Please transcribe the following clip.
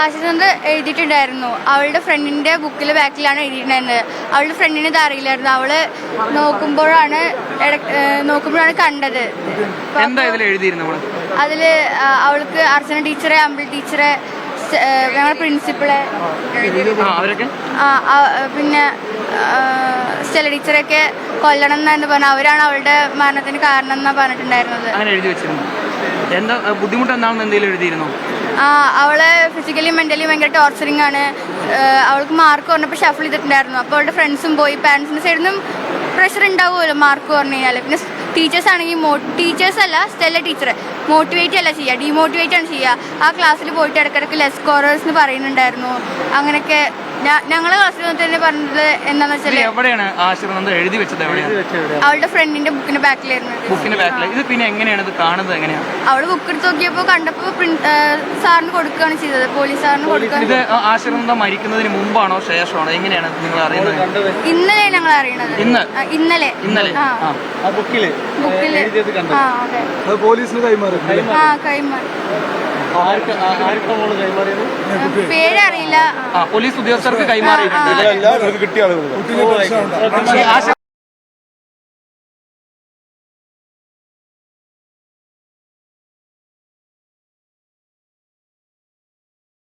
ആശിഷ് എഴുതിയിട്ടുണ്ടായിരുന്നു. അവളുടെ ഫ്രണ്ടിന്റെ ബുക്കിൽ ബാക്കിലാണ് എഴുതിയിട്ടുണ്ടായിരുന്നത്. അവളുടെ ഫ്രണ്ടിന് ഇത് അറിയില്ലായിരുന്നു. അവള് നോക്കുമ്പോഴാണ് കണ്ടത്. അതില് അവൾക്ക് അർച്ചന ടീച്ചറെ, അമ്പിൾ ടീച്ചറെ, ഞങ്ങളുടെ പ്രിൻസിപ്പളെ, പിന്നെ സ്റ്റെല്ല ടീച്ചറൊക്കെ കൊല്ലണം എന്നാണ് പറഞ്ഞത്. അവരാണ് അവളുടെ മരണത്തിന് കാരണം എന്നാ പറഞ്ഞിട്ടുണ്ടായിരുന്നത്. അവളെ ഫിസിക്കലി മെന്റലി ഭയങ്കര ടോർച്ചറിങ് ആണ്. അവൾക്ക് മാർക്ക് പറഞ്ഞപ്പോൾ ഷഫിൾ ചെയ്തിട്ടുണ്ടായിരുന്നു. അപ്പോൾ അവളുടെ ഫ്രണ്ട്സും പോയി, പാരൻസിന്റെ സൈഡിൽ നിന്നും പ്രഷർ ഉണ്ടാവുമല്ലോ മാർക്ക് പറഞ്ഞു കഴിഞ്ഞാൽ. പിന്നെ ടീച്ചേഴ്സ് ആണെങ്കിൽ ടീച്ചേഴ്സ് അല്ല, സ്റ്റെല്ല ടീച്ചർ മോട്ടിവേറ്റ് അല്ല ചെയ്യുക, ഡീമോട്ടിവേറ്റ് ആണ് ചെയ്യുക. ആ ക്ലാസ്സിൽ പോയിട്ട് ഇടയ്ക്കിടയ്ക്ക് ലെസ് സ്കോറേഴ്സ് എന്ന് പറയുന്നുണ്ടായിരുന്നു. അങ്ങനെയൊക്കെ ഞങ്ങളെ ക്ലാസ്സിൽ തന്നെ പറഞ്ഞത് എന്താണെന്ന് വെച്ചാൽ അവളുടെ ഫ്രണ്ടിന്റെ ബുക്കിന്റെ ബാക്കിലായിരുന്നു. അവള് ബുക്ക് എടുത്ത് നോക്കിയപ്പോ കണ്ടപ്പോ സാറിന് കൊടുക്കുകയാണ് ചെയ്തത്, പോലീസ് സാറിന് കൊടുക്കുക. മരിക്കുന്നതിന് മുമ്പാണോ ശേഷമാണോ എങ്ങനെയാണ് നിങ്ങൾ അറിയുന്നത്? ഇന്നലെ ഞങ്ങൾ അറിയണത്. ഇന്നലെ പോലീസിന് കൈമാറി. പേരറിയില്ല. പോലീസ് ഉദ്യോഗസ്ഥർക്ക് കൈമാറിയിട്ടുണ്ട്. കിട്ടിയ ആളുകൾ